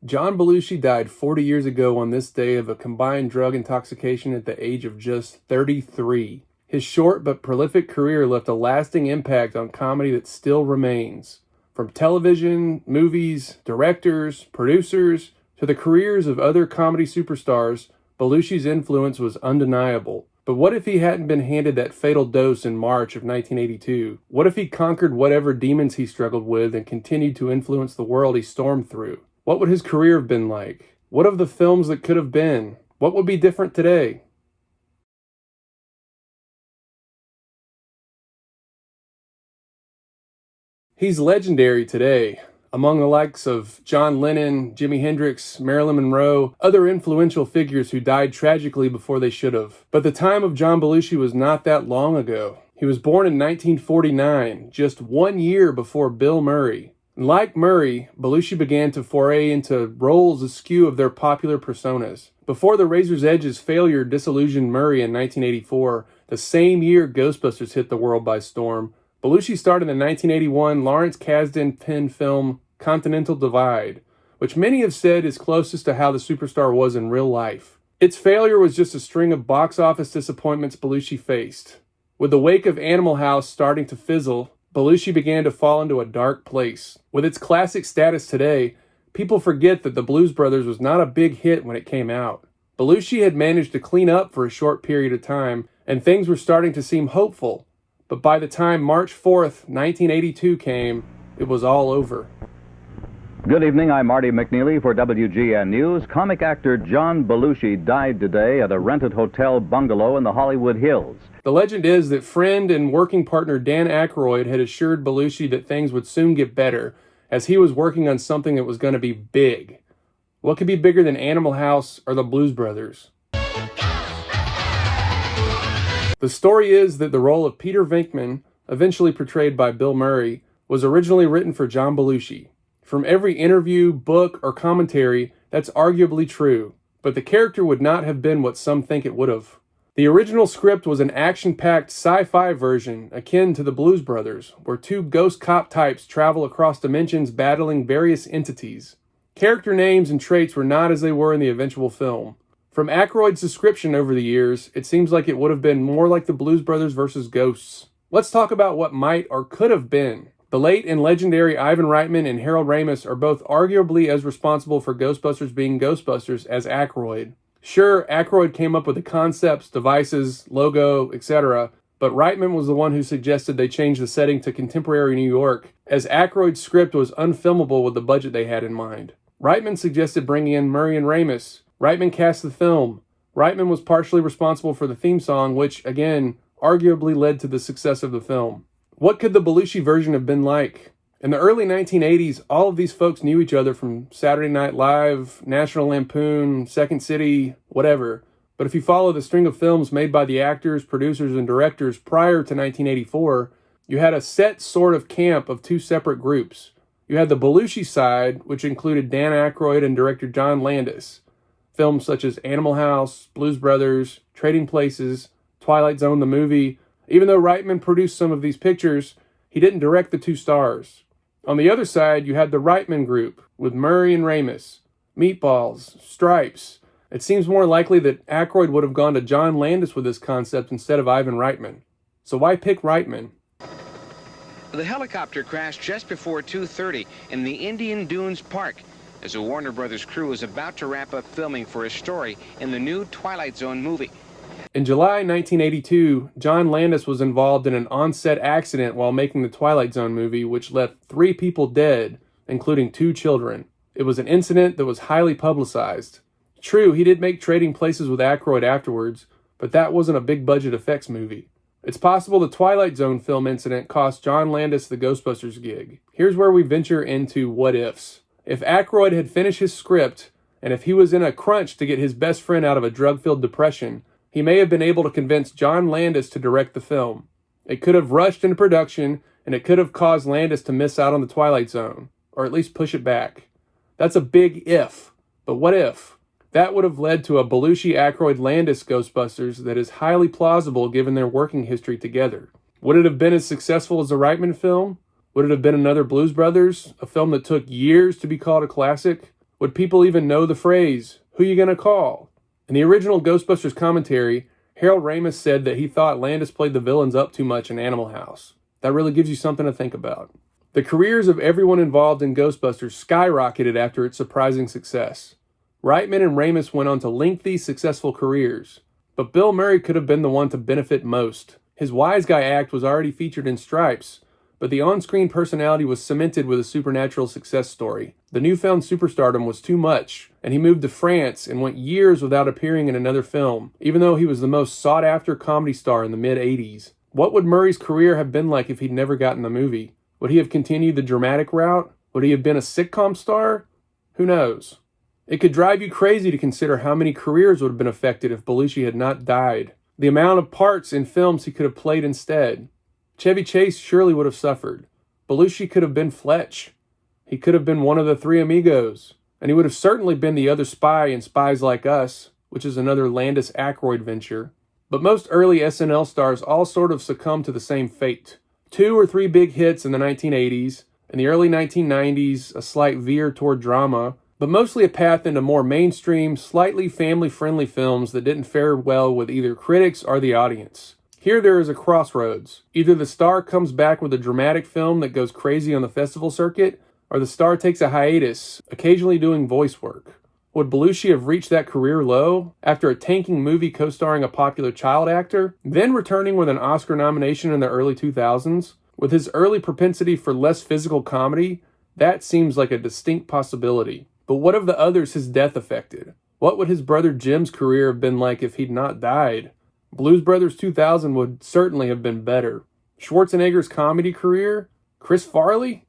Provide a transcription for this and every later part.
John Belushi died 40 years ago on this day of a combined drug intoxication at the age of just 33. His short but prolific career left a lasting impact on comedy that still remains. From television, movies, directors, producers, to the careers of other comedy superstars, Belushi's influence was undeniable. But what if he hadn't been handed that fatal dose in March of 1982? What if he conquered whatever demons he struggled with and continued to influence the world he stormed through? What would his career have been like? What of the films that could have been? What would be different today? He's legendary today. Among the likes of John Lennon, Jimi Hendrix, Marilyn Monroe, other influential figures who died tragically before they should have. But the time of John Belushi was not that long ago. He was born in 1949, just 1 year before Bill Murray. Like Murray, Belushi began to foray into roles askew of their popular personas. Before The Razor's Edge's failure disillusioned Murray in 1984, the same year Ghostbusters hit the world by storm, Belushi starred in the 1981 Lawrence Kasdan-penned film Continental Divide, which many have said is closest to how the superstar was in real life. Its failure was just a string of box office disappointments Belushi faced. With the wake of Animal House starting to fizzle, Belushi began to fall into a dark place. With its classic status today, people forget that The Blues Brothers was not a big hit when it came out. Belushi had managed to clean up for a short period of time, and things were starting to seem hopeful. But by the time March 4th, 1982 came, it was all over. Good evening, I'm Marty McNeely for WGN News. Comic actor John Belushi died today at a rented hotel bungalow in the Hollywood Hills. The legend is that friend and working partner Dan Aykroyd had assured Belushi that things would soon get better, as he was working on something that was going to be big. What could be bigger than Animal House or the Blues Brothers? The story is that the role of Peter Venkman, eventually portrayed by Bill Murray, was originally written for John Belushi. From every interview, book, or commentary, that's arguably true, but the character would not have been what some think it would have. The original script was an action-packed sci-fi version akin to the Blues Brothers, where two ghost cop types travel across dimensions battling various entities. Character names and traits were not as they were in the eventual film. From Aykroyd's description over the years, it seems like it would have been more like the Blues Brothers versus Ghosts. Let's talk about what might or could have been. The late and legendary Ivan Reitman and Harold Ramis are both arguably as responsible for Ghostbusters being Ghostbusters as Aykroyd. Sure, Aykroyd came up with the concepts, devices, logo, etc., but Reitman was the one who suggested they change the setting to contemporary New York, as Aykroyd's script was unfilmable with the budget they had in mind. Reitman suggested bringing in Murray and Ramis. Reitman cast the film. Reitman was partially responsible for the theme song, which, again, arguably led to the success of the film. What could the Belushi version have been like? In the early 1980s, all of these folks knew each other from Saturday Night Live, National Lampoon, Second City, whatever. But if you follow the string of films made by the actors, producers, and directors prior to 1984, you had a set sort of camp of two separate groups. You had the Belushi side, which included Dan Aykroyd and director John Landis. Films such as Animal House, Blues Brothers, Trading Places, Twilight Zone the movie. Even though Reitman produced some of these pictures, he didn't direct the two stars. On the other side, you had the Reitman group, with Murray and Ramis, Meatballs, Stripes. It seems more likely that Aykroyd would have gone to John Landis with this concept instead of Ivan Reitman. So why pick Reitman? The helicopter crashed just before 2:30 in the Indian Dunes Park as a Warner Brothers crew was about to wrap up filming for a story in the new Twilight Zone movie. In July 1982, John Landis was involved in an on-set accident while making the Twilight Zone movie, which left 3 people dead, including 2 children. It was an incident that was highly publicized. True, he did make Trading Places with Aykroyd afterwards, but that wasn't a big-budget effects movie. It's possible the Twilight Zone film incident cost John Landis the Ghostbusters gig. Here's where we venture into what-ifs. If Aykroyd had finished his script, and if he was in a crunch to get his best friend out of a drug-filled depression, he may have been able to convince John Landis to direct the film. It could have rushed into production, and it could have caused Landis to miss out on the Twilight Zone, or at least push it back. That's a big if, but what if? That would have led to a Belushi-Aykroyd-Landis Ghostbusters that is highly plausible given their working history together. Would it have been as successful as the Reitman film? Would it have been another Blues Brothers, a film that took years to be called a classic? Would people even know the phrase, "Who you gonna call?" In the original Ghostbusters commentary, Harold Ramis said that he thought Landis played the villains up too much in Animal House. That really gives you something to think about. The careers of everyone involved in Ghostbusters skyrocketed after its surprising success. Reitman and Ramis went on to lengthy, successful careers. But Bill Murray could have been the one to benefit most. His wise guy act was already featured in Stripes, but the on-screen personality was cemented with a supernatural success story. The newfound superstardom was too much, and he moved to France and went years without appearing in another film, even though he was the most sought-after comedy star in the mid-'80s. What would Murray's career have been like if he'd never gotten the movie? Would he have continued the dramatic route? Would he have been a sitcom star? Who knows? It could drive you crazy to consider how many careers would have been affected if Belushi had not died. The amount of parts in films he could have played instead. Chevy Chase surely would have suffered. Belushi could have been Fletch. He could have been one of the three amigos. And he would have certainly been the other spy in Spies Like Us, which is another Landis Aykroyd venture. But most early SNL stars all sort of succumbed to the same fate. 2 or 3 big hits in the 1980s. In the early 1990s, a slight veer toward drama, but mostly a path into more mainstream, slightly family-friendly films that didn't fare well with either critics or the audience. Here there is a crossroads. Either the star comes back with a dramatic film that goes crazy on the festival circuit, or the star takes a hiatus, occasionally doing voice work. Would Belushi have reached that career low after a tanking movie co-starring a popular child actor, then returning with an Oscar nomination in the early 2000s? With his early propensity for less physical comedy, that seems like a distinct possibility. But what of the others his death affected? What would his brother Jim's career have been like if he'd not died? Blues Brothers 2000 would certainly have been better. Schwarzenegger's comedy career? Chris Farley?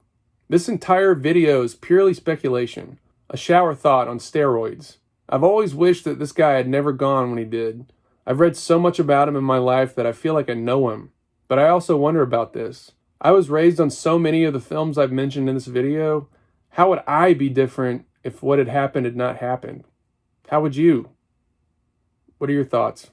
This entire video is purely speculation. A shower thought on steroids. I've always wished that this guy had never gone when he did. I've read so much about him in my life that I feel like I know him. But I also wonder about this. I was raised on so many of the films I've mentioned in this video. How would I be different if what had happened had not happened? How would you? What are your thoughts?